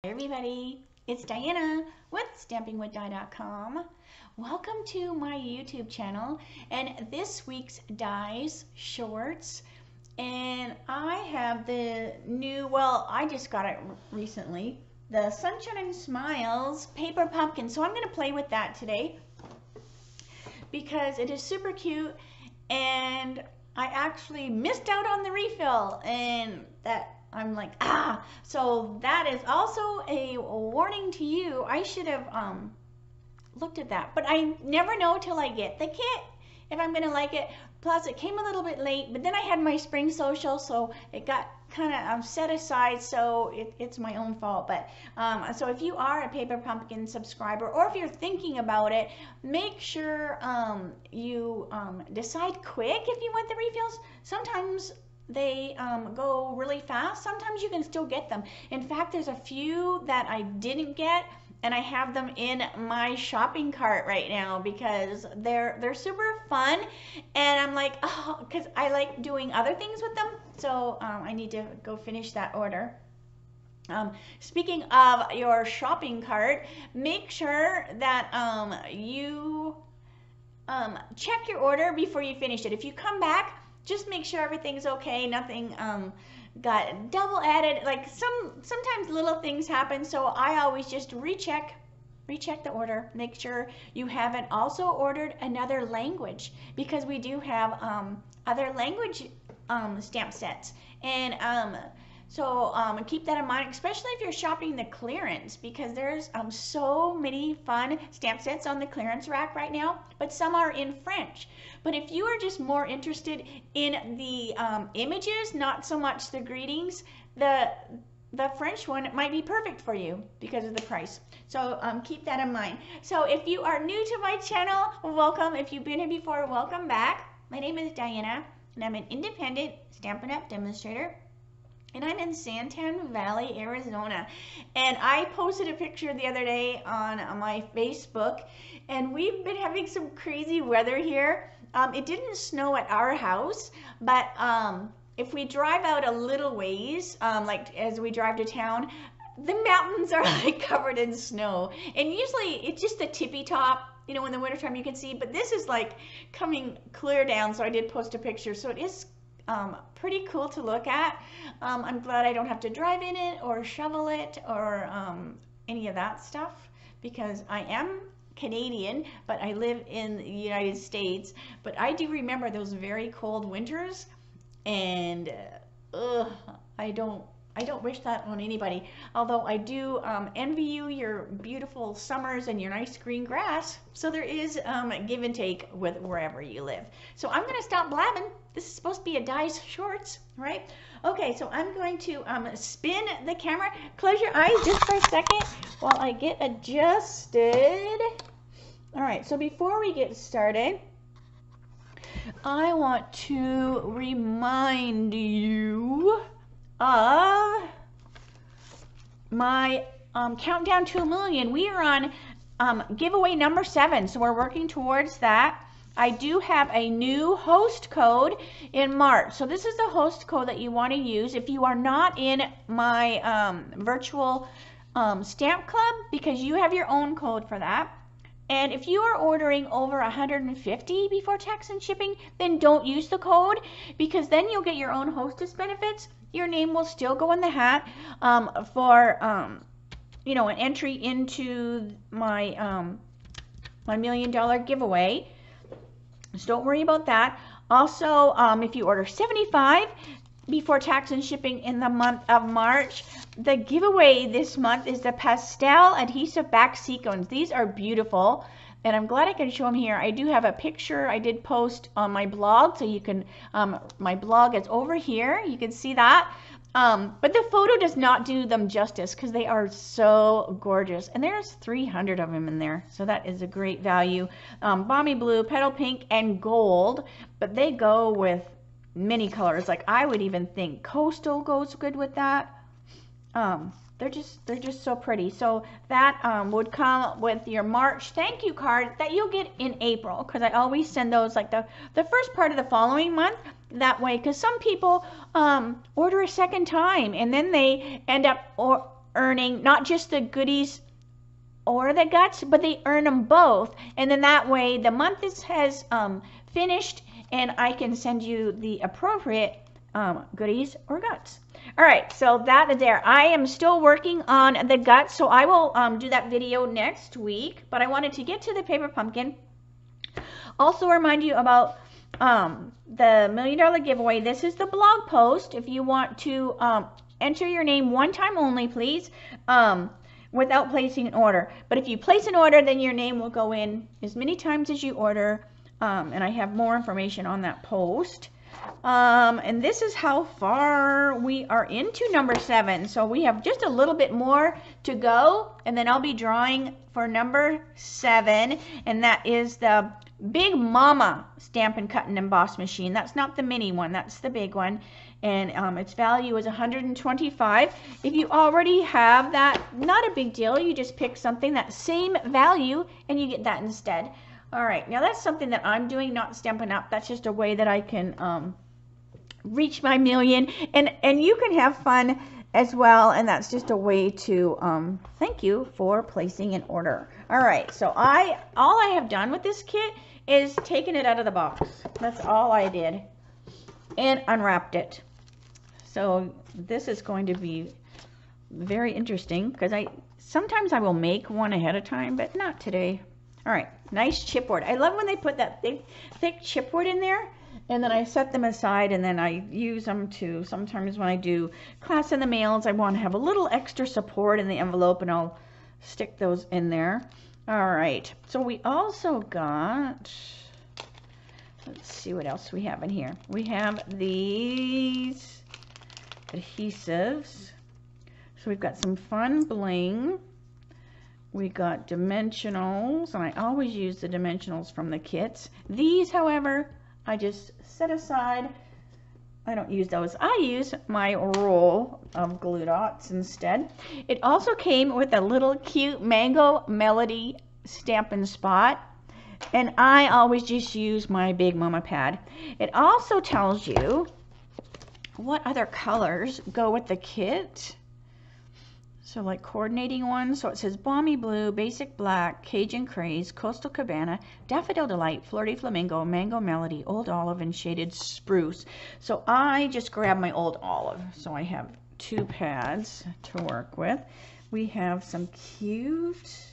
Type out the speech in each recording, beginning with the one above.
Everybody, it's Diana with stampingwithdie.com. Welcome to my YouTube channel and this week's dies shorts, and I have the new, I just got it recently, the Sunshine and Smiles paper pumpkin. So I'm going to play with that today because it is super cute, and I actually missed out on the refill, and that I'm like, so that is also a warning to you. I should have looked at that, but I never know till I get the kit if I'm gonna like it. Plus it came a little bit late, but then I had my spring social, so it got kind of set aside, so it's my own fault. But so if you are a paper pumpkin subscriber, or if you're thinking about it, make sure you decide quick if you want the refills. Sometimes they go really fast. Sometimes you can still get them. In fact, there's a few that I didn't get, and I have them in my shopping cart right now because they're super fun, and I'm like, because I like doing other things with them, so I need to go finish that order. Speaking of your shopping cart, make sure that you check your order before you finish it. If you come back, just make sure everything's okay, nothing got double added. Like sometimes little things happen, so I always just recheck the order, make sure you haven't also ordered another language, because we do have other language stamp sets, and so keep that in mind, especially if you're shopping the clearance, because there's so many fun stamp sets on the clearance rack right now, but some are in French. But if you are just more interested in the images, not so much the greetings, the French one might be perfect for you because of the price. So keep that in mind. So if you are new to my channel, welcome. If you've been here before, welcome back. My name is Diana, and I'm an independent Stampin' Up! Demonstrator. And I'm in Santan Valley, Arizona. And I posted a picture the other day on my Facebook, and we've been having some crazy weather here. It didn't snow at our house, but if we drive out a little ways, like as we drive to town, the mountains are like covered in snow. And usually it's just the tippy top, you know, in the wintertime you can see, but this is like coming clear down, so I did post a picture. So it is pretty cool to look at. I'm glad I don't have to drive in it or shovel it or any of that stuff, because I am Canadian, but I live in the United States. But I do remember those very cold winters, and I don't wish that on anybody. Although I do envy you your beautiful summers and your nice green grass. So there is give and take with wherever you live. So I'm going to stop blabbing. This is supposed to be a dies shorts, right? Okay, so I'm going to spin the camera. Close your eyes just for a second while I get adjusted. All right, so before we get started, I want to remind you of my countdown to 1 million. We are on giveaway number 7, so we're working towards that. I do have a new host code in March, so this is the host code that you want to use if you are not in my virtual stamp club, because you have your own code for that. And if you are ordering over 150 before tax and shipping, then don't use the code, because then you'll get your own hostess benefits. Your name will still go in the hat for you know, an entry into my my $1 million giveaway. So don't worry about that. Also, if you order 75 before tax and shipping in the month of March, the giveaway this month is the pastel adhesive back sequins. These are beautiful, and I'm glad I can show them here. I do have a picture I did post on my blog, so you can, my blog is over here. You can see that. But the photo does not do them justice because they are so gorgeous. And there's 300 of them in there, so that is a great value. Balmy blue, petal pink, and gold, but they go with many colors. Like I would even think coastal goes good with that. They're just so pretty. So that would come with your March thank you card that you'll get in April, because I always send those like the first part of the following month. That way, because some people order a second time and then they end up earning not just the goodies or the guts, but they earn them both. And then that way the month has finished and I can send you the appropriate goodies or guts. All right, so that is there. I am still working on the guts, so I will do that video next week, but I wanted to get to the paper pumpkin. Also remind you about the $1 Million giveaway. This is the blog post. If you want to enter your name one time only, please, without placing an order. But if you place an order, then your name will go in as many times as you order, and I have more information on that post. And this is how far we are into number 7. So we have just a little bit more to go, and then I'll be drawing for number 7, and that is the Big Mama Stampin' Cut and Emboss machine. That's not the mini one, that's the big one, and its value is $125. If you already have that, not a big deal. You just pick something that same value and you get that instead. All right, now that's something that I'm doing, not Stampin' Up. That's just a way that I can reach my million, and you can have fun as well, and that's just a way to thank you for placing an order. All right, so all I have done with this kit is taken it out of the box. That's all I did, and unwrapped it. So this is going to be very interesting because sometimes I will make one ahead of time, but not today. All right, nice chipboard. I love when they put that big, thick chipboard in there, and then I set them aside, and then I use them to, sometimes when I do class in the mails, I want to have a little extra support in the envelope, and I'll stick those in there. All right, so we also got, let's see what else we have in here. We have these adhesives. So we've got some fun bling. We got dimensionals, and I always use the dimensionals from the kits. These, however, I just set aside. I don't use those. I use my roll of glue dots instead. It also came with a little cute Mango Melody Stampin' Spot, and I always just use my Big Mama pad. It also tells you what other colors go with the kit. So like coordinating ones, so it says Balmy Blue, Basic Black, Cajun Craze, Coastal Cabana, Daffodil Delight, Flirty Flamingo, Mango Melody, Old Olive, and Shaded Spruce. So I just grabbed my Old Olive. So I have 2 pads to work with. We have some cute,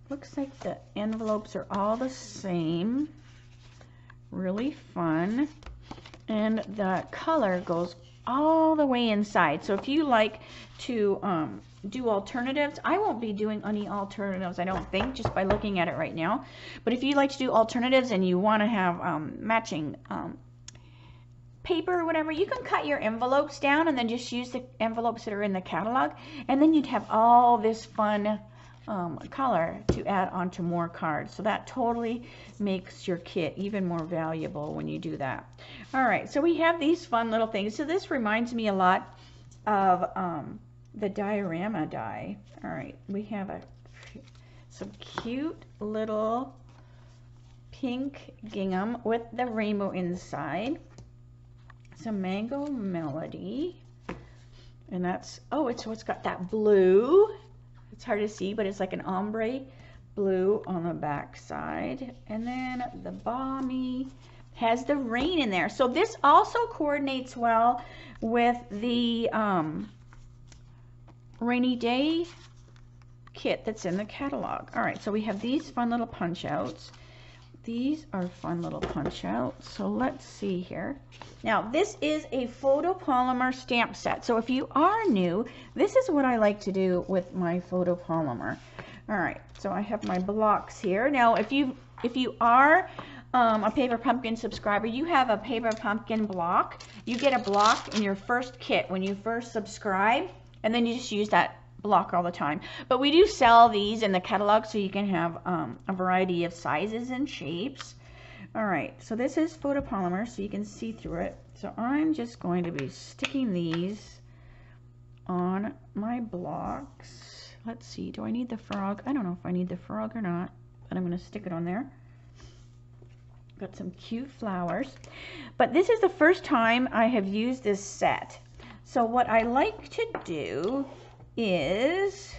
looks like the envelopes are all the same. Really fun. And the color goes all the way inside. So if you like to do alternatives, I won't be doing any alternatives, I don't think, just by looking at it right now. But if you like to do alternatives and you want to have matching paper or whatever, you can cut your envelopes down and then just use the envelopes that are in the catalog, and then you'd have all this fun color to add onto more cards. So that totally makes your kit even more valuable when you do that. All right, so we have these fun little things. So this reminds me a lot of the diorama die. All right, we have some cute little pink gingham with the rainbow inside. Some Mango Melody, and that's, oh, it's got that blue. It's hard to see, but it's like an ombre blue on the back side. And then the Balmy has the rain in there. So this also coordinates well with the rainy day kit that's in the catalog. All right, so we have these fun little punch outs. These are fun little punch outs. So let's see here. Now this is a photopolymer stamp set. So if you are new, this is what I like to do with my photopolymer. All right, so I have my blocks here. Now if you are a Paper Pumpkin subscriber, you have a Paper Pumpkin block. You get a block in your first kit when you first subscribe, and then you just use that block all the time. But we do sell these in the catalog, so you can have a variety of sizes and shapes. All right, so this is photopolymer, so you can see through it. So I'm just going to be sticking these on my blocks. Let's see, do I need the frog? I don't know if I need the frog or not, but I'm going to stick it on there. Got some cute flowers. But this is the first time I have used this set. So what I like to do is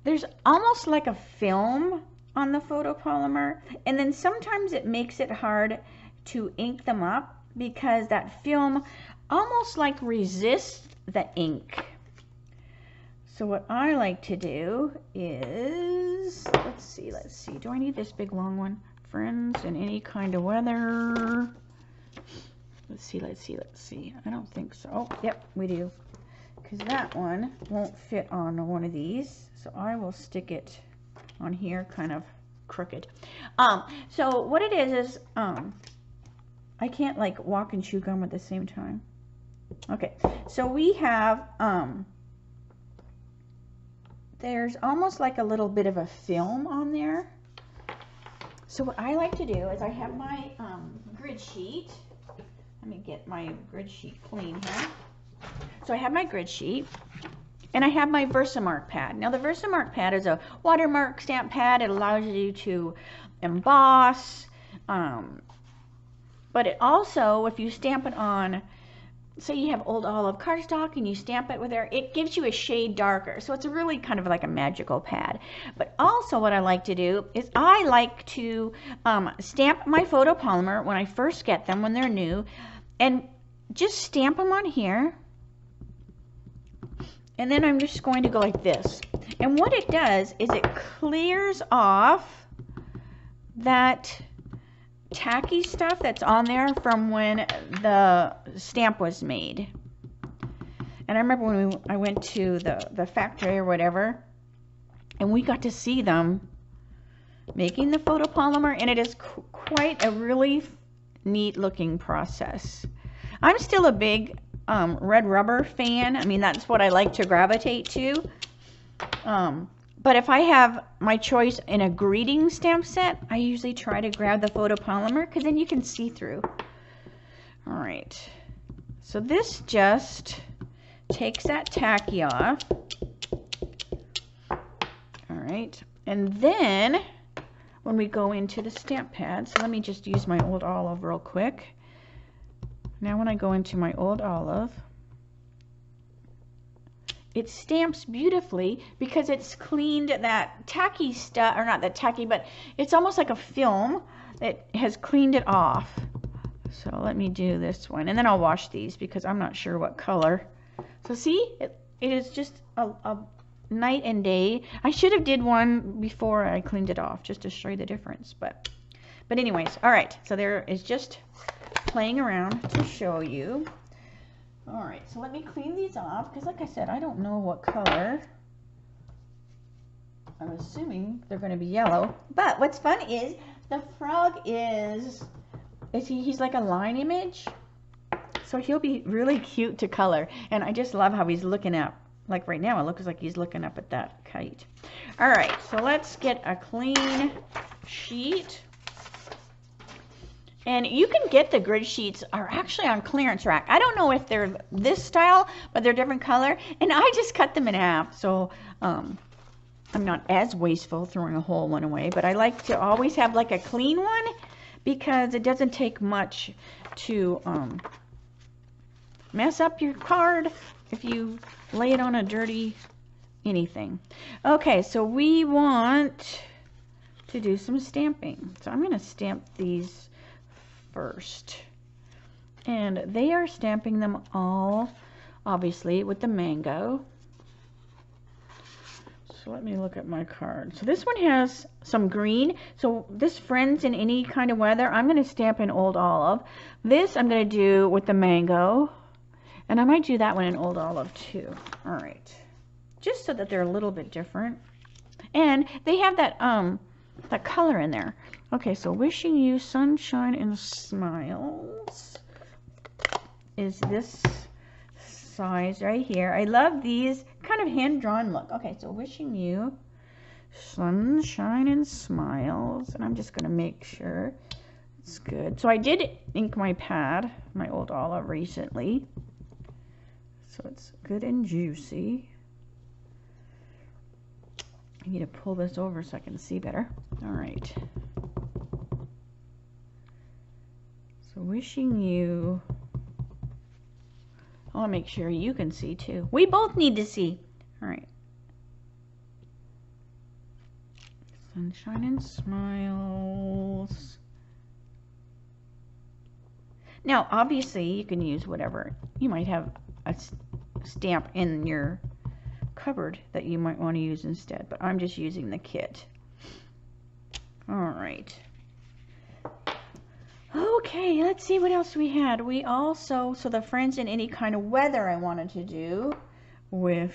there's almost like a film on the photopolymer, and then sometimes it makes it hard to ink them up because that film almost like resists the ink. So what I like to do is, let's see, do I need this big long one? Friends in any kind of weather. Let's see. I don't think so. Oh, yep, we do. Because that one won't fit on one of these. So I will stick it on here kind of crooked. So what it is I can't like walk and chew gum at the same time. Okay, so we have, there's almost like a little bit of a film on there. So what I like to do is I have my grid sheet. Let me get my grid sheet clean here. So I have my grid sheet and I have my Versamark pad. Now the Versamark pad is a watermark stamp pad. It allows you to emboss, but it also, if you stamp it on, say you have old olive cardstock and you stamp it with there, it gives you a shade darker. So it's really kind of like a magical pad. But also what I like to do is I like to stamp my photopolymer when I first get them, when they're new, and just stamp them on here. And then I'm just going to go like this. And what it does is it clears off that tacky stuff that's on there from when the stamp was made. And I remember when I went to the factory or whatever, and we got to see them making the photopolymer, and it is quite a really neat looking process. I'm still a big red rubber fan. I mean, that's what I like to gravitate to. But if I have my choice in a greeting stamp set, I usually try to grab the photopolymer because then you can see through. All right. So this just takes that tacky off. All right. And then when we go into the stamp pad, so let me just use my old olive real quick. Now when I go into my old olive, it stamps beautifully because it's cleaned that tacky stuff, or not that tacky, but it's almost like a film that has cleaned it off. So let me do this one, and then I'll wash these because I'm not sure what color. So see, it is just a night and day. I should have did one before I cleaned it off just to show you the difference, but anyways, all right. So there is just playing around to show you. All right, so let me clean these off because, like I said, I don't know what color. I'm assuming they're going to be yellow. But what's fun is the frog he's like a line image, so he'll be really cute to color. And I just love how he's looking up. Like right now, it looks like he's looking up at that kite. All right, so let's get a clean sheet. And you can get the grid sheets are actually on clearance rack. I don't know if they're this style, but they're different color. And I just cut them in half. So I'm not as wasteful throwing a whole one away. But I like to always have like a clean one because it doesn't take much to mess up your card if you lay it on a dirty anything. Okay, so we want to do some stamping. So I'm going to stamp these first, and they are stamping them all obviously with the mango. So let me look at my card. So this one has some green, so this Friends in Any Kind of Weather, I'm going to stamp in Old Olive. This I'm going to do with the mango, and I might do that one in Old Olive too. All right, just so that they're a little bit different, and they have that color in there. Okay, so Wishing You Sunshine and Smiles is this size right here. I love these kind of hand-drawn look. Okay, so Wishing You Sunshine and Smiles, and I'm just going to make sure it's good. So I did ink my pad, my Old Olive, recently, so it's good and juicy. I need to pull this over so I can see better. All right. So Wishing You. I want to make sure you can see too. We both need to see. All right. Sunshine and smiles. Now, obviously, you can use whatever. You might have a stamp in your cupboard that you might want to use instead, but I'm just using the kit. All right. Okay, let's see what else we had. We also, so the friends in any kind of weather I wanted to do with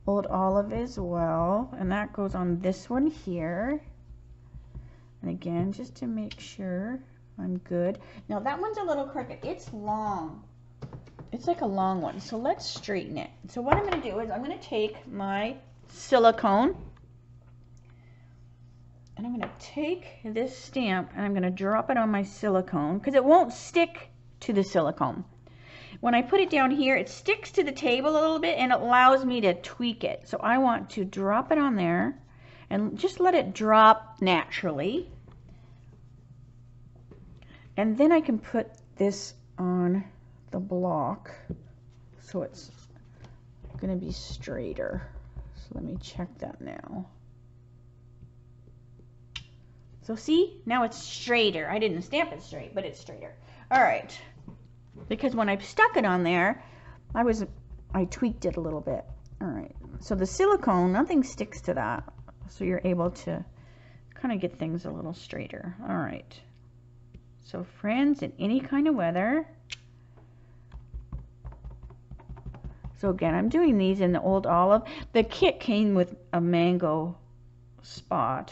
Old Olive as well, and that goes on this one here. And again, just to make sure I'm good. Now that one's a little crooked. It's long. It's like a long one, so let's straighten it. So what I'm going to do is I'm going to take my silicone and I'm going to take this stamp and I'm going to drop it on my silicone because it won't stick to the silicone. When I put it down here, it sticks to the table a little bit and it allows me to tweak it. So I want to drop it on there and just let it drop naturally. And then I can put this on the block so it's going to be straighter. So let me check that now. So see, now it's straighter. I didn't stamp it straight, but it's straighter. All right, because when I stuck it on there, I tweaked it a little bit. All right, so the silicone, nothing sticks to that, so you're able to kind of get things a little straighter. All right, so friends in any kind of weather. So again, I'm doing these in the Old Olive. The kit came with a mango spot,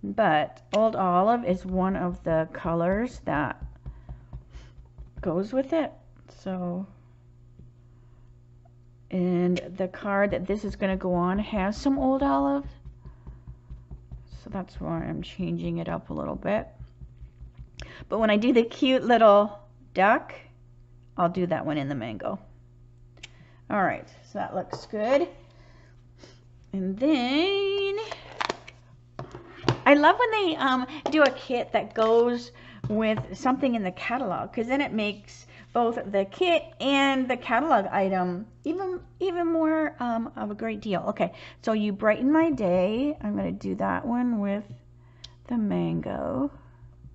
but Old Olive is one of the colors that goes with it. So, and the card that this is going to go on has some Old Olive. So that's why I'm changing it up a little bit. But when I do the cute little duck, I'll do that one in the mango. All right, so that looks good. And then I love when they do a kit that goes with something in the catalog, because then it makes both the kit and the catalog item even more of a great deal. Okay, so you brighten my day. I'm going to do that one with the mango.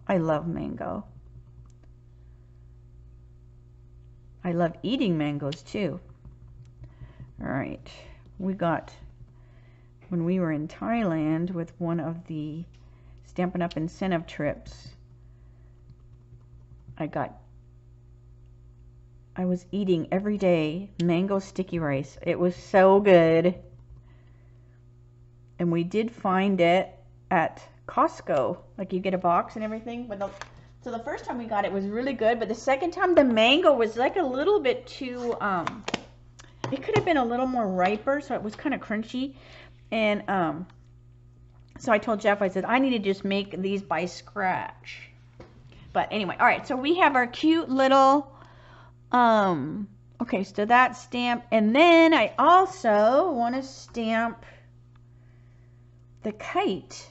I love mango. I love eating mangoes too. All right, we got, when we were in Thailand with one of the Stampin' Up! Incentive trips, I was eating every day mango sticky rice. It was so good. And we did find it at Costco. Like you get a box and everything. So the first time we got it was really good, but the second time the mango was like a little bit too, it could have been a little more riper, so it was kind of crunchy. And so I told Jeff, I said, I need to just make these by scratch. But anyway, all right, so we have our cute little, okay, so that stamp. And then I also want to stamp the kite.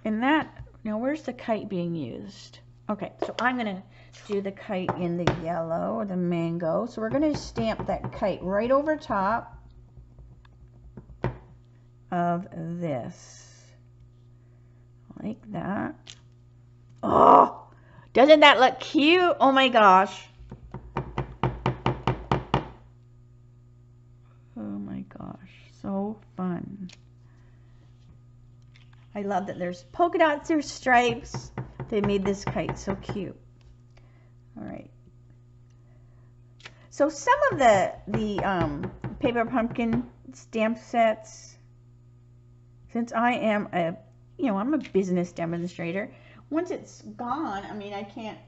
And that, now where's the kite being used? Okay, so I'm going to do the kite in the yellow or the mango. So we're going to stamp that kite right over top of this. Like that. Oh, doesn't that look cute? Oh my gosh. Oh my gosh, so fun. I love that there's polka dots, there's stripes. They made this kite so cute. All right. So some of the paper pumpkin stamp sets, since I am I'm a business demonstrator, once it's gone, I mean, I can't,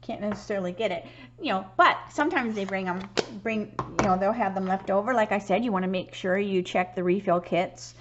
can't necessarily get it, but sometimes they they'll have them left over. Like I said, you want to make sure you check the refill kits.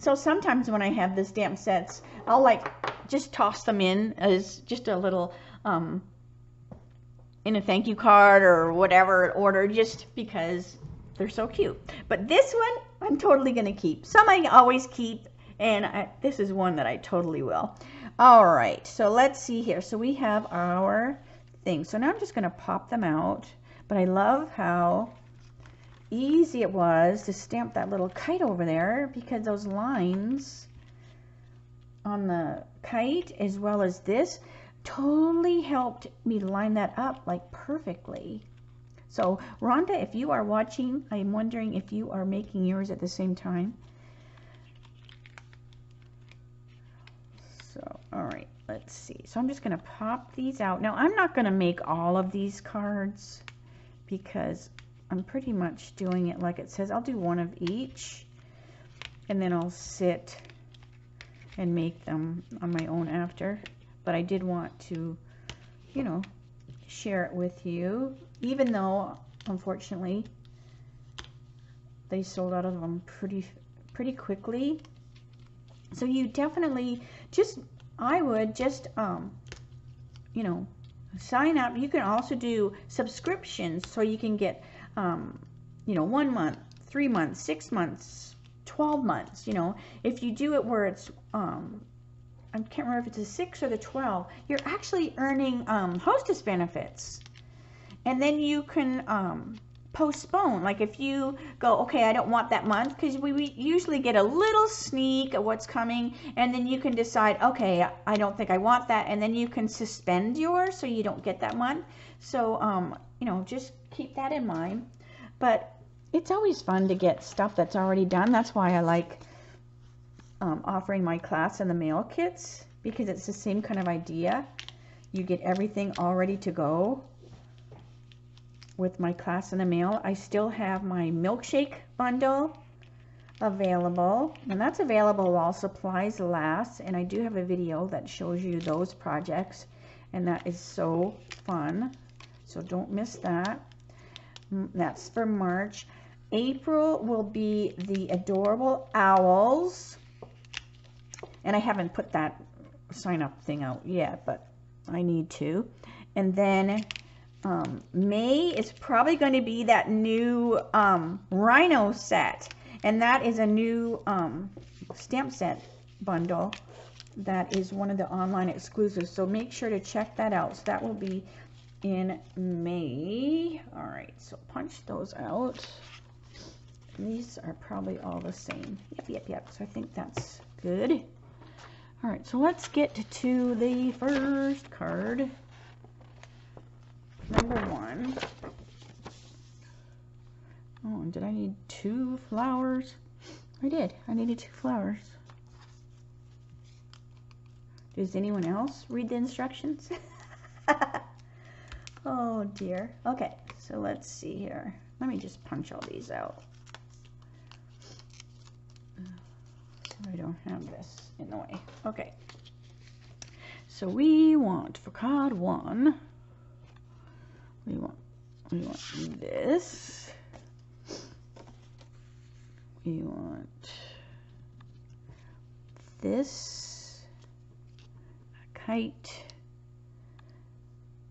So sometimes when I have the stamp sets, I'll just toss them in as just a little, in a thank you card or whatever order, just because they're so cute. But this one, I'm totally going to keep. Some I always keep, and this is one that I totally will. All right, so let's see here. So we have our thing. So now I'm just going to pop them out. But I love how easy it was to stamp that little kite over there, because those lines on the kite as well as this totally helped me line that up like perfectly. So Rhonda, if you are watching, I'm wondering if you are making yours at the same time. So, all right, let's see. So I'm just going to pop these out. Now, I'm not going to make all of these cards because I'm pretty much doing it like it says. I'll do one of each, and then I'll sit and make them on my own after. But I did want to, you know, share it with you, even though, unfortunately, they sold out of them pretty quickly. So you definitely just, I would just, you know, sign up. You can also do subscriptions, so you can get, you know, 1 month, 3 months, 6 months, 12 months. You know, if you do it where it's, I can't remember if it's the 6 or the 12, you're actually earning hostess benefits. And then you can postpone. Like if you go, okay, I don't want that month, because we usually get a little sneak of what's coming, and then you can decide, okay, I don't think I want that, and then you can suspend yours so you don't get that month. So, you know, just keep that in mind. But it's always fun to get stuff that's already done. That's why I like offering my class in the mail kits, because it's the same kind of idea. You get everything all ready to go with my class in the mail. I still have my milkshake bundle available, and that's available while supplies last, and I do have a video that shows you those projects, and that is so fun, so don't miss that. That's for March. April will be the adorable owls, and I haven't put that sign up thing out yet, but I need to. And then May is probably going to be that new Rhino set, and that is a new stamp set bundle that is one of the online exclusives, so make sure to check that out. So that will be in May. All right, so punch those out. These are probably all the same. Yep. So I think that's good. All right, so let's get to the first card. Number 1. Oh, and did I need 2 flowers? I did. I needed 2 flowers. Does anyone else read the instructions? Oh dear. Okay, so let's see here. Let me just punch all these out, so I don't have this in the way. Okay. So we want, for card 1, we want this. We want this, a kite.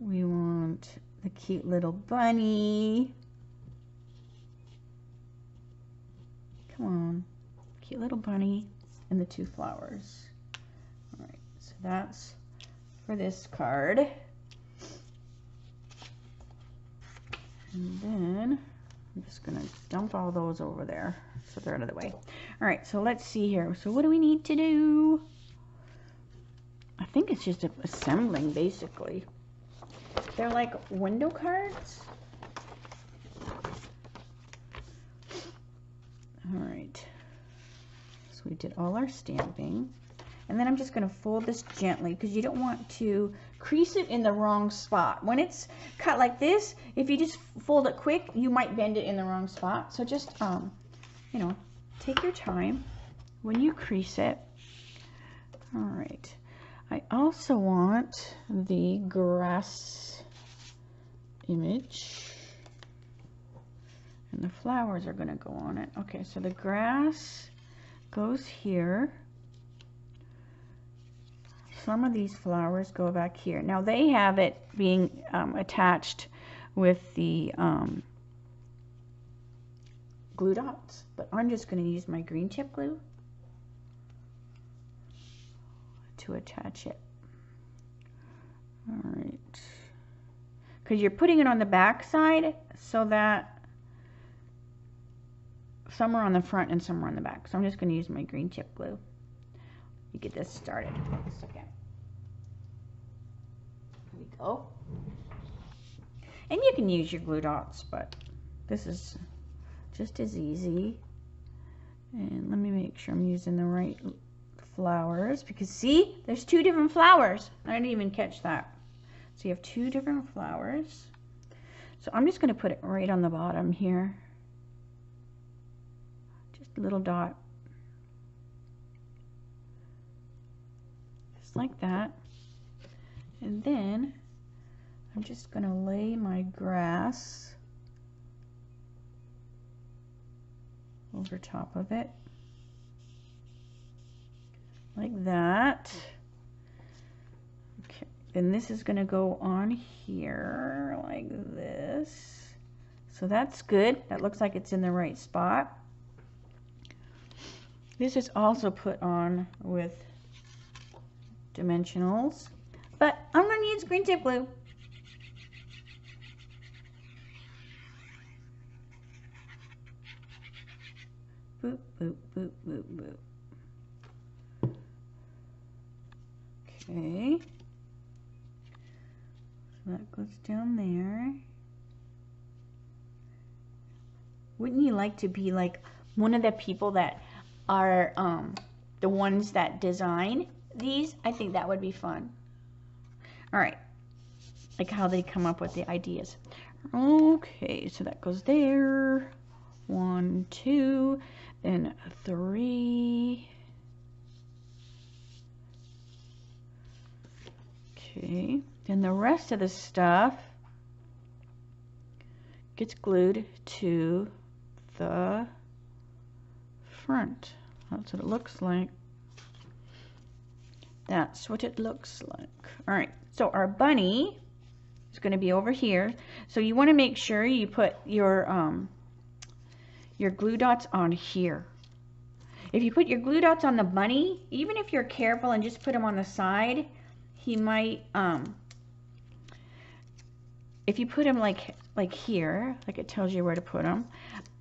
We want the cute little bunny. Come on, cute little bunny, and the 2 flowers. All right, so that's for this card. And then I'm just going to dump all those over there so they're out of the way. All right, so let's see here. So what do we need to do? I think it's just assembling, basically. They're like window cards. All right. So we did all our stamping. And then I'm just going to fold this gently, because you don't want to crease it in the wrong spot. When it's cut like this, if you just fold it quick, you might bend it in the wrong spot. So just, you know, take your time when you crease it. All right. I also want the grass image, and the flowers are going to go on it. Okay, so the grass goes here. Some of these flowers go back here. Now they have it being attached with the glue dots, but I'm just going to use my green chip glue to attach it. All right, because you're putting it on the back side so that some are on the front and some are on the back. So I'm just going to use my green tip glue to get this started. Okay. Here we go. And you can use your glue dots, but this is just as easy. And let me make sure I'm using the right flowers, because see, there's 2 different flowers. I didn't even catch that. So you have 2 different flowers. So I'm just going to put it right on the bottom here. Just a little dot. Just like that. And then I'm just going to lay my grass over top of it. Like that. Okay. And this is going to go on here like this. So that's good. That looks like it's in the right spot. This is also put on with dimensionals, but I'm going to use green tip glue. Boop, boop, boop, boop, boop. Okay. So that goes down there. Wouldn't you like to be like one of the people that are the ones that design these? I think that would be fun. All right. Like how they come up with the ideas. Okay, so that goes there. 1, 2, then 3. Okay, then the rest of the stuff gets glued to the front. That's what it looks like. That's what it looks like. All right, so our bunny is going to be over here. So you want to make sure you put your glue dots on here. If you put your glue dots on the bunny, even if you're careful and just put them on the side, he might, if you put them like here, like it tells you where to put them,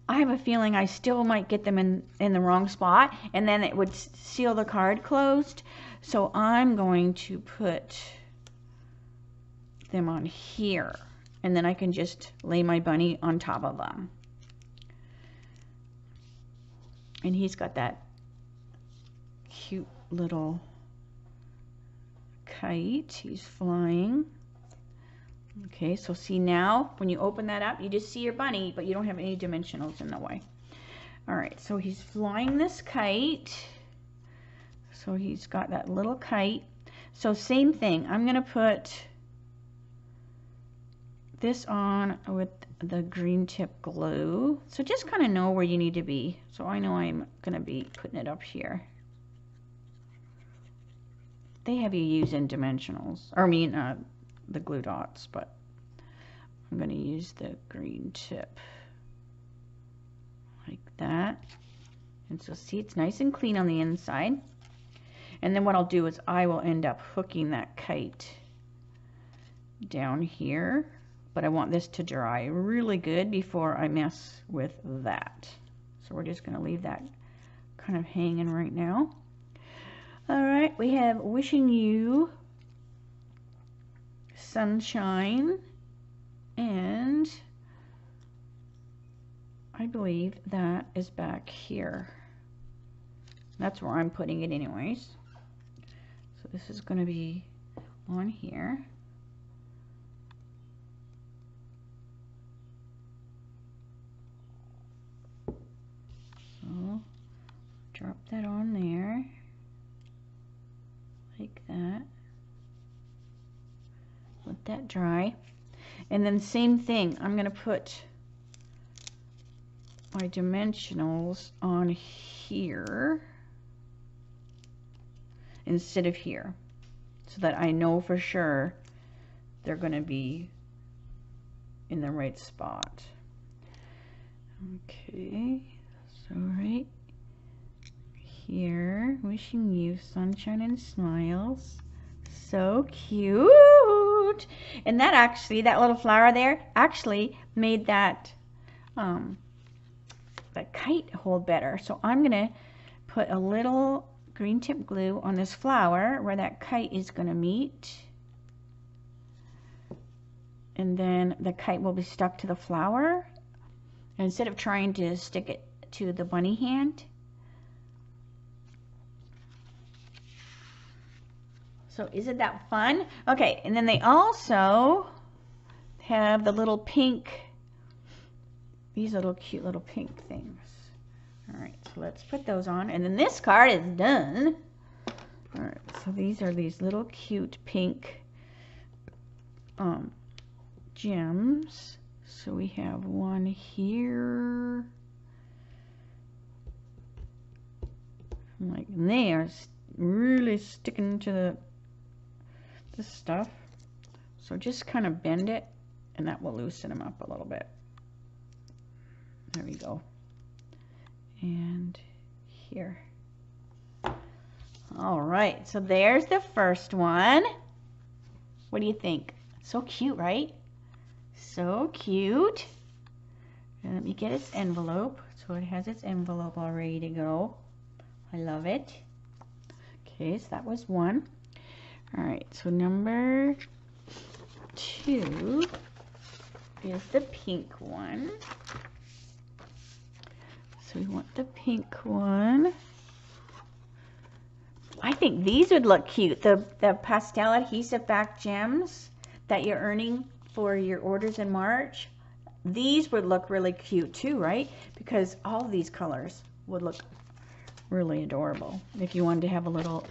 I have a feeling I still might get them in the wrong spot, and then it would seal the card closed. So I'm going to put them on here, and then I can just lay my bunny on top of them. And he's got that cute little kite. He's flying. Okay, so see now, when you open that up, you just see your bunny, but you don't have any dimensionals in the way. All right, so he's flying this kite. So he's got that little kite. So same thing, I'm gonna put this on with the green tip glue. So just kind of know where you need to be. So I know I'm gonna be putting it up here. They have you using dimensionals, or I mean the glue dots, but I'm gonna use the green tip like that. And so see, it's nice and clean on the inside. And then what I'll do is I will end up hooking that kite down here. But I want this to dry really good before I mess with that. So we're just going to leave that kind of hanging right now. All right, we have wishing you sunshine, and I believe that is back here. That's where I'm putting it anyways. So this is going to be on here. So drop that on there like that. Let that dry. And then same thing, I'm going to put my dimensionals on here instead of here, so that I know for sure they're going to be in the right spot. Okay, so right here, wishing you sunshine and smiles. So cute. And that actually, that little flower there actually made that the kite hold better. So I'm going to put a little green tip glue on this flower where that kite is going to meet. And then the kite will be stuck to the flower. And instead of trying to stick it to the bunny hand. So isn't that fun? Okay, and then they also have the little pink, these little cute little pink things. All right, so let's put those on. And then this card is done. All right, so these are these little cute pink gems. So we have one here. Like, and they are really sticking to this stuff. So just kind of bend it, and that will loosen them up a little bit. There we go. And here. All right, so there's the first one. What do you think? So cute, right? So cute. And let me get its envelope. So it has its envelope all ready to go. I love it. Okay, so that was one. All right, so number 2 is the pink one. So we want the pink one. I think these would look cute. The pastel adhesive back gems that you're earning for your orders in March. These would look really cute too, right? Because all of these colors would look really adorable if you wanted to have a little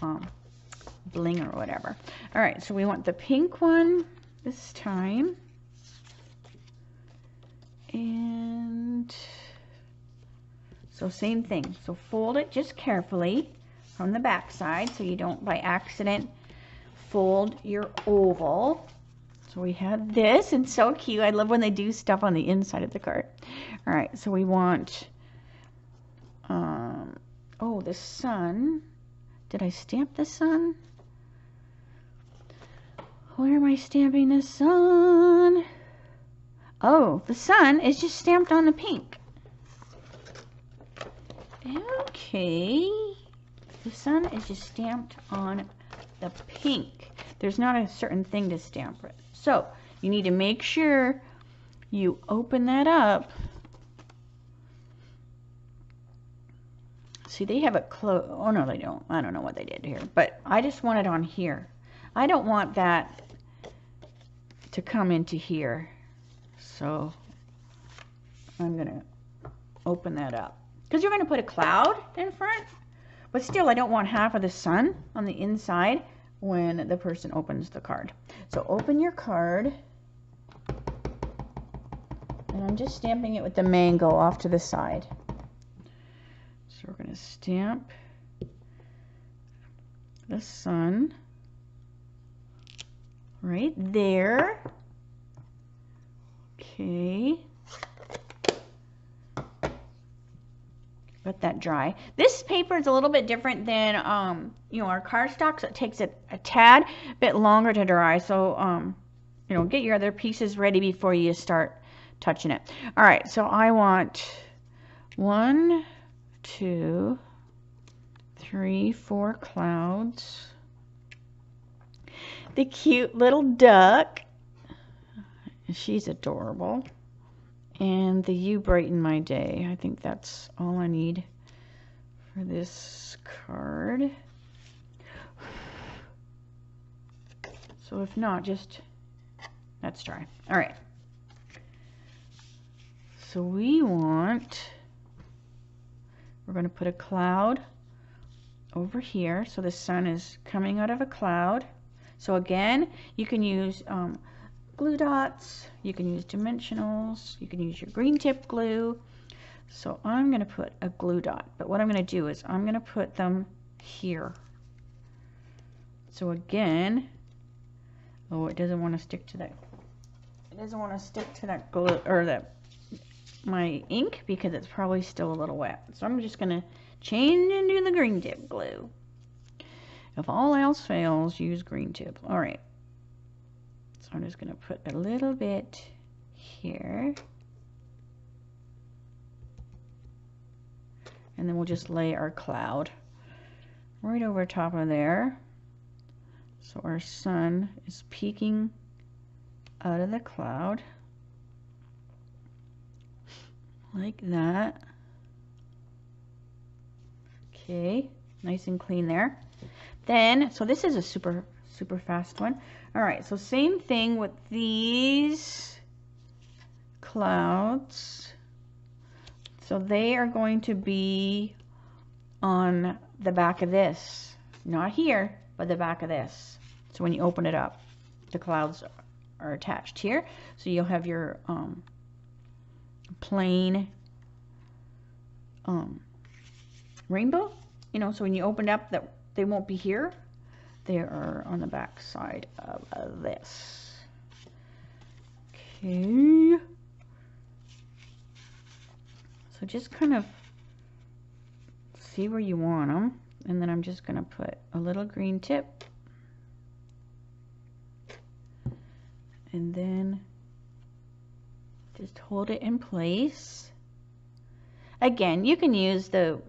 bling or whatever. All right, so we want the pink one this time. And so same thing. So fold it just carefully from the back side so you don't by accident fold your oval. So we have this, and so cute. I love when they do stuff on the inside of the card. All right, so we want oh, the sun. Did I stamp the sun? Where am I stamping the sun? Oh, the sun is just stamped on the pink. Okay. The sun is just stamped on the pink. There's not a certain thing to stamp it. So you need to make sure you open that up. See, they have it closed. Oh, no, they don't. I don't know what they did here. But I just want it on here. I don't want that to come into here. So I'm going to open that up. Because you're going to put a cloud in front. But still, I don't want half of the sun on the inside when the person opens the card. So open your card. And I'm just stamping it with the mango off to the side. So we're going to stamp the sun right there. Okay. Let that dry. This paper is a little bit different than you know, our cardstock, so it takes it a tad bit longer to dry. So you know, get your other pieces ready before you start touching it. All right, so I want 1, 2, 3, 4 clouds. The cute little duck. She's adorable. And the you brighten my day. I think that's all I need for this card. So if not, just let's try. All right. So we're going to put a cloud over here. So the sun is coming out of a cloud. So again, you can use glue dots, you can use dimensionals, you can use your green tip glue. So I'm going to put a glue dot, but what I'm going to do is I'm going to put them here. So again, oh, it doesn't want to stick to that. It doesn't want to stick to that glue or that my ink because it's probably still a little wet. So I'm just going to change into the green tip glue. If all else fails, use green tip. All right. So I'm just going to put a little bit here. And then we'll just lay our cloud right over top of there. So our sun is peeking out of the cloud. Like that. Okay, nice and clean there. Then, so this is a super fast one. All right, so same thing with these clouds. So they are going to be on the back of this. Not here, but the back of this. So when you open it up, the clouds are attached here. So you'll have your plain rainbow. You know, so when you open it up, that they won't be here. They are on the back side of this. Okay. So just kind of see where you want them. And then I'm just going to put a little green tip. And then just hold it in place. Again, you can use the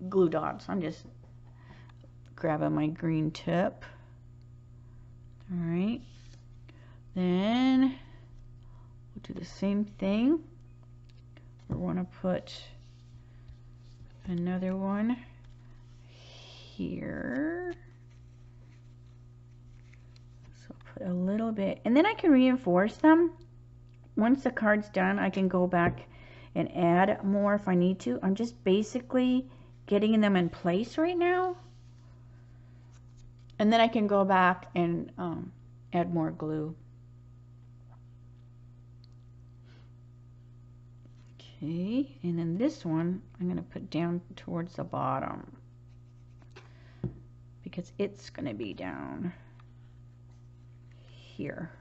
glue dots. I'm just grabbing my green tip. All right. Then we'll do the same thing. We want to put another one here. So put a little bit, and then I can reinforce them. Once the card's done, I can go back and add more if I need to. I'm just basically getting them in place right now. And then I can go back and add more glue. Okay, and then this one I'm going to put down towards the bottom because it's going to be down here.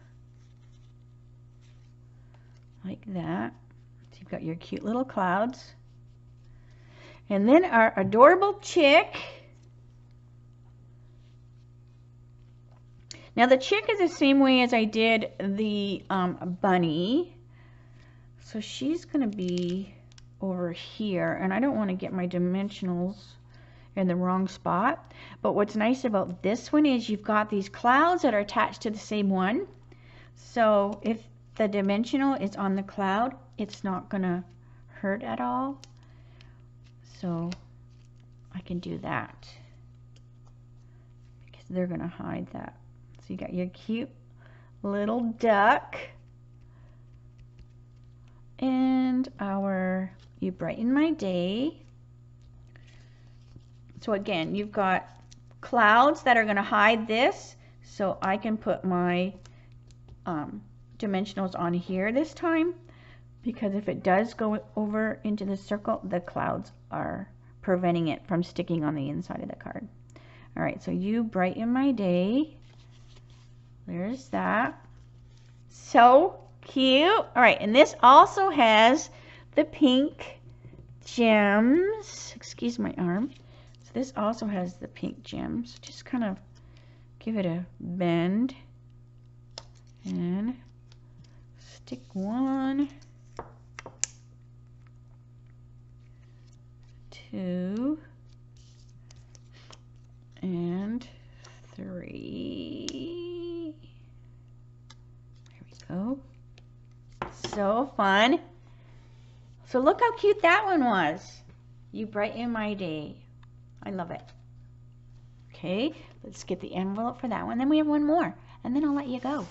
Like that. So you've got your cute little clouds. And then our adorable chick. Now the chick is the same way as I did the bunny. So she's going to be over here. And I don't want to get my dimensionals in the wrong spot. But what's nice about this one is you've got these clouds that are attached to the same one. So if the dimensional is on the cloud, it's not going to hurt at all. So I can do that because they're going to hide that. So you got your cute little duck and our You Brighten My Day. So again, you've got clouds that are going to hide this, so I can put my dimensionals on here this time, because if it does go over into the circle, the clouds are preventing it from sticking on the inside of the card. All right, so You Brighten My Day. There's that. So cute. All right, and this also has the pink gems. Excuse my arm. So this also has the pink gems. Just kind of give it a bend and stick 1, 2, and 3. Oh, so fun. So look how cute that one was. You Brighten My Day. I love it. Okay, let's get the envelope for that one. Then we have one more, and then I'll let you go.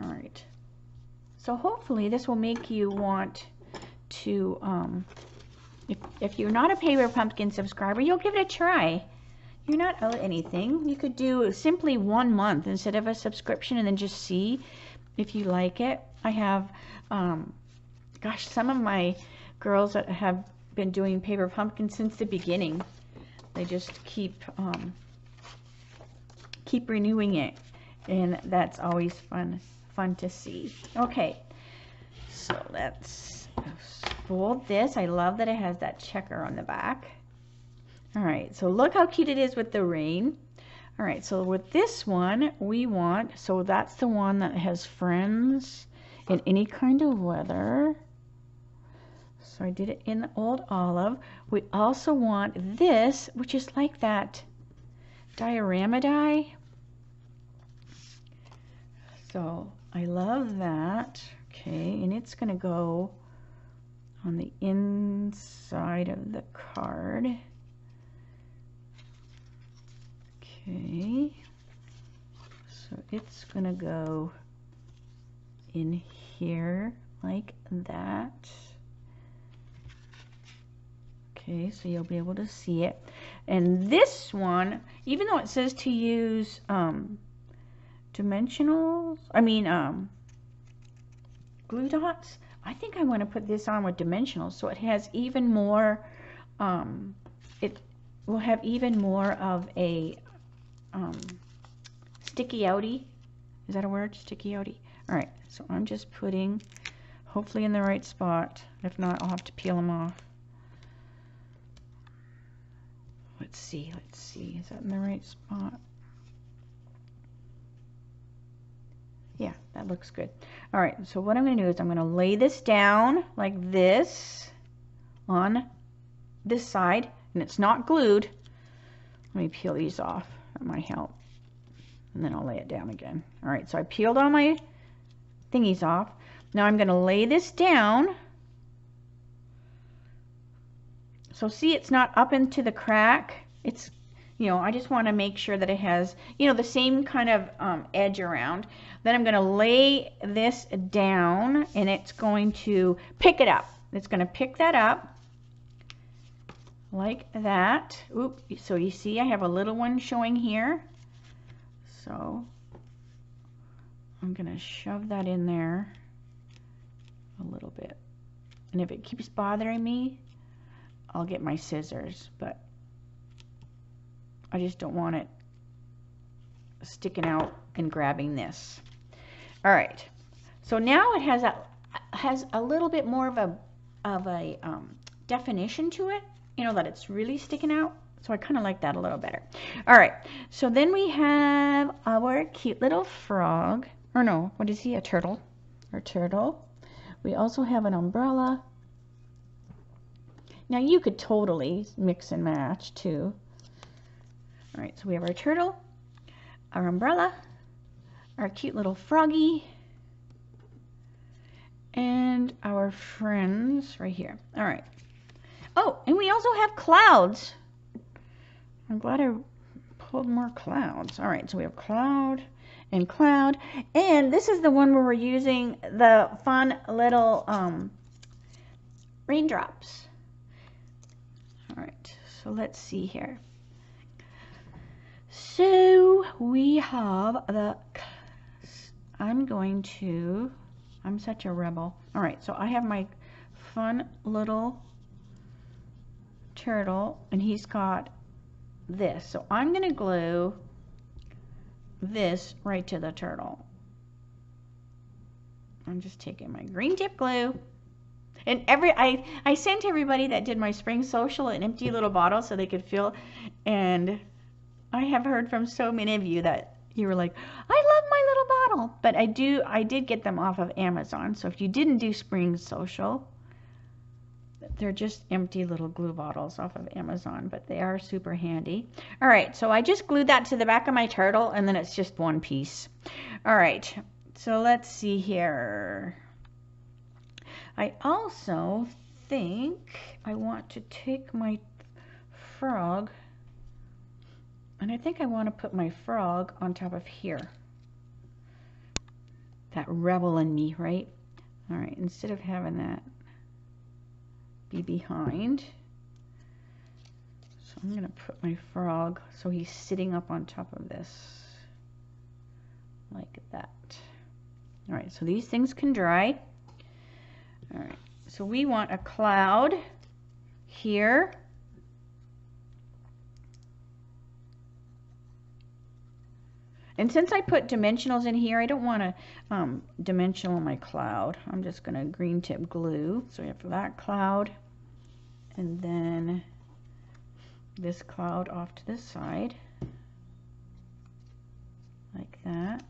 All right. So hopefully this will make you want to, if you're not a Paper Pumpkin subscriber, you'll give it a try. You're not out anything. You could do simply 1 month instead of a subscription and then just see if you like it. I have, gosh, some of my girls that have been doing Paper Pumpkin since the beginning. They just keep renewing it, and that's always fun to see. Okay, so let's fold this. I love that it has that checker on the back. All right, so look how cute it is with the rain. All right, so with this one, we want, so that's the one that has friends in any kind of weather. So I did it in the old olive. We also want this, which is like that diorama die. So I love that. Okay, and it's going to go on the inside of the card. Okay, so it's going to go in here like that. Okay, so you'll be able to see it. And this one, even though it says to use dimensionals, glue dots, I think I want to put this on with dimensionals so it has even more, it will have even more of a sticky outy. Is that a word? Sticky outy. All right, so I'm just putting, hopefully in the right spot. If not, I'll have to peel them off. Let's see. Is that in the right spot? Yeah, that looks good. All right, so what I'm going to do is I'm going to lay this down like this on this side, and it's not glued. Let me peel these off. That might help. And then I'll lay it down again. All right, so I peeled all my thingies off. Now I'm going to lay this down. So see, it's not up into the crack. It's, I just want to make sure that it has, the same kind of edge around. Then I'm going to lay this down, and it's going to pick it up. It's going to pick that up like that. Oop, so you see I have a little one showing here. So I'm going to shove that in there a little bit. And if it keeps bothering me, I'll get my scissors, but I just don't want it sticking out and grabbing this. All right, so now it has a little bit more of a definition to it, that it's really sticking out. So I kind of like that a little better. All right, so then we have our cute little frog, or no, what is he? A turtle, or turtle. We also have an umbrella. Now you could totally mix and match too. All right, so we have our turtle, our umbrella, our cute little froggy, and our friends right here. All right. Oh, and we also have clouds. I'm glad I pulled more clouds. All right, so we have cloud and cloud. And this is the one where we're using the fun little raindrops. All right, so let's see here. So we have I'm such a rebel. All right, so I have my fun little turtle, and he's got this. So I'm going to glue this right to the turtle. I'm just taking my green tip glue. And I sent everybody that did my spring social an empty little bottle so they could feel, and I have heard from so many of you that you were like, I love my little bottle. But I did get them off of Amazon. So if you didn't do spring social, they're just empty little glue bottles off of Amazon, but they are super handy. All right, so I just glued that to the back of my turtle, and then it's just one piece. All right, so let's see here. I also think I want to take my frog, and I think I want to put my frog on top of here. That rebel in me, right? All right, instead of having that be behind, so I'm going to put my frog so he's sitting up on top of this, like that. All right, so these things can dry. All right, so we want a cloud here. And since I put dimensionals in here, I don't want to dimensional my cloud. I'm just going to green tip glue. So we have that cloud, and then this cloud off to this side, like that.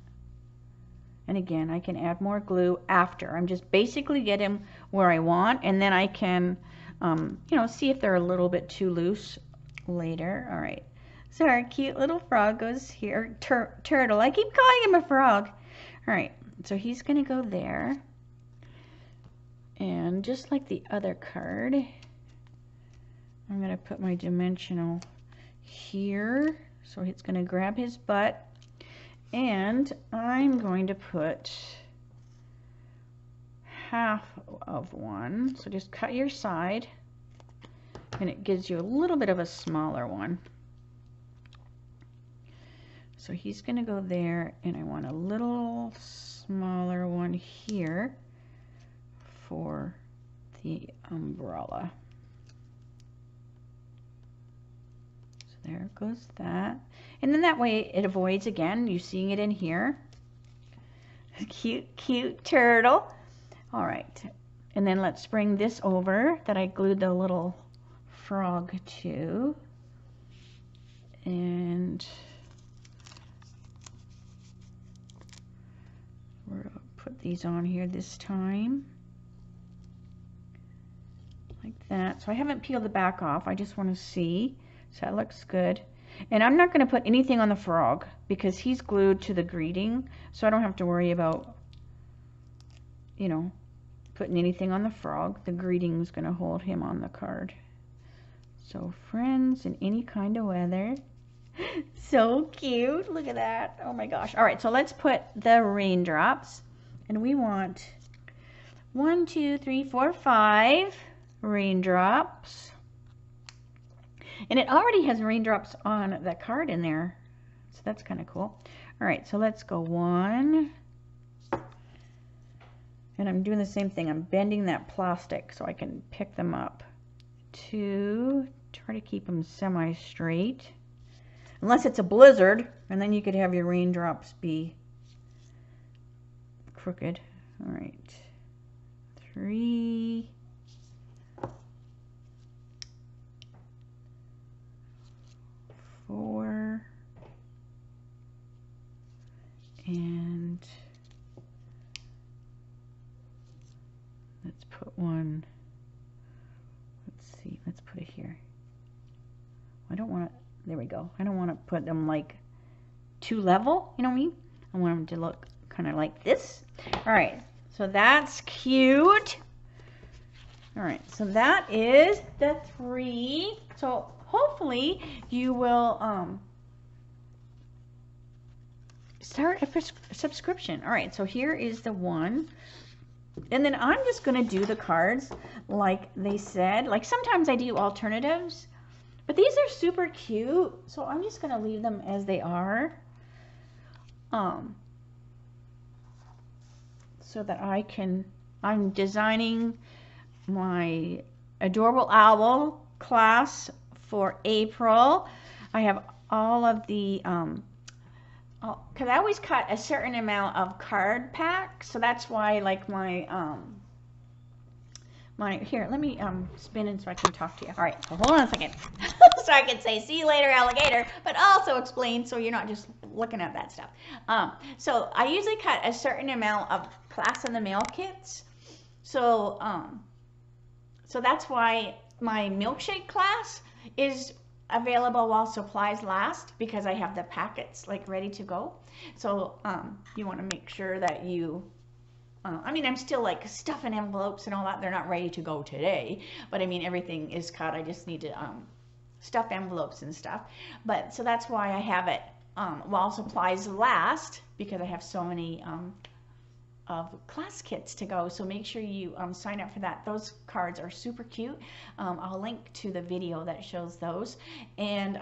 And And again, I can add more glue after. I'm just basically get him where I want, and then I can, you know, see if they're a little bit too loose later. All right. So our cute little frog goes here. Turtle. I keep calling him a frog. All right. So he's going to go there. And just like the other card, I'm going to put my dimensional here. So it's going to grab his butt. And I'm going to put half of one. So just cut your side. And it gives you a little bit of a smaller one. So he's going to go there. And I want a little smaller one here for the umbrella. So there goes that. And then that way it avoids, again, you seeing it in here. Cute, cute turtle. All right. And then let's bring this over that I glued the little frog to. And we're going to put these on here this time. Like that. So I haven't peeled the back off. I just want to see. So that looks good. And I'm not going to put anything on the frog because he's glued to the greeting. So I don't have to worry about, you know, putting anything on the frog. The greeting is going to hold him on the card. So friends in any kind of weather. So cute. Look at that. Oh my gosh. All right. So let's put the raindrops. And we want 1, 2, 3, 4, 5 raindrops. And it already has raindrops on the card in there. So that's kind of cool. All right, so let's go 1. And I'm doing the same thing. I'm bending that plastic so I can pick them up. 2, try to keep them semi-straight. Unless it's a blizzard, and then you could have your raindrops be crooked. All right, 3. 4, and let's put one, let's see, let's put it here. I don't want to, there we go. I don't want to put them like too level, you know what I mean? I want them to look kind of like this. All right, so that's cute. All right, so that is the 3. So hopefully you will start a subscription. All right, so here is the 1. And then I'm just going to do the cards like they said. Like sometimes I do alternatives, but these are super cute. So I'm just going to leave them as they are. So that I'm designing my Adorable Owl class for April. I have all of the, because I always cut a certain amount of card pack, so that's why like my, here, let me spin it so I can talk to you. All right, so hold on a second. So I can say, see you later, alligator, but also explain so you're not just looking at that stuff. So I usually cut a certain amount of class in the mail kits. So, so that's why my milkshake class is available while supplies last, because I have the packets like ready to go. So you want to make sure that you, I mean, I'm still like stuffing envelopes and all that. They're not ready to go today, but I mean, everything is cut. I just need to stuff envelopes and stuff. But so that's why I have it while supplies last, because I have so many of class kits to go. So make sure you sign up for that. Those cards are super cute. I'll link to the video that shows those. And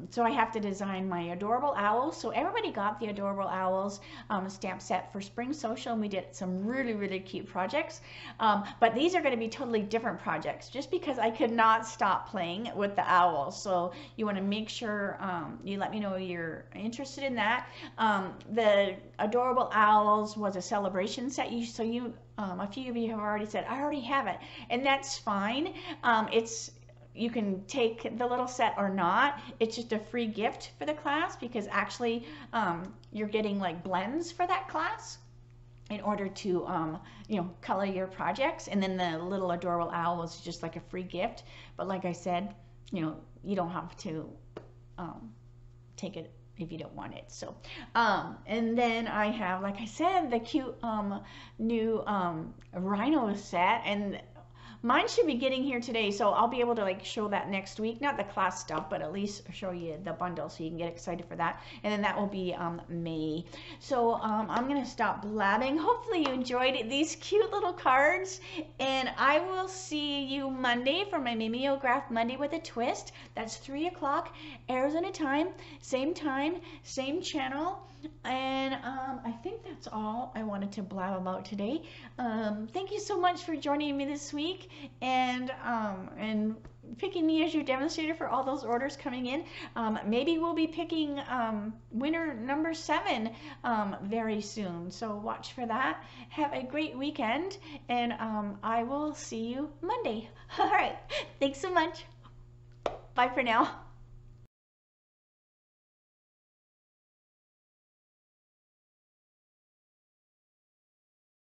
so I have to design my Adorable Owls. So everybody got the Adorable Owls stamp set for Spring Social, and we did some really, really cute projects. But these are going to be totally different projects, just because I could not stop playing with the owls. So you want to make sure you let me know you're interested in that. The Adorable Owls was a celebration set. So you a few of you have already said, I already have it, and that's fine. You can take the little set or not. It's just a free gift for the class, because actually you're getting like blends for that class. in order to color your projects. And then the little adorable owl was just like a free gift, but like I said, you don't have to take it if you don't want it. So and then I have, like I said, the cute new rhino set, and mine should be getting here today, so I'll be able to like show that next week. Not the class stuff, but at least show you the bundle so you can get excited for that. And then that will be May. So I'm gonna stop blabbing. Hopefully you enjoyed these cute little cards, and I will see you Monday for my Mimeograph Monday with a Twist. That's 3 o'clock Arizona time, same channel. And I think that's all I wanted to blab about today. Thank you so much for joining me this week, and picking me as your demonstrator for all those orders coming in. Maybe we'll be picking winner number 7 very soon, so watch for that. Have a great weekend, and I will see you Monday. All right, thanks so much. Bye for now.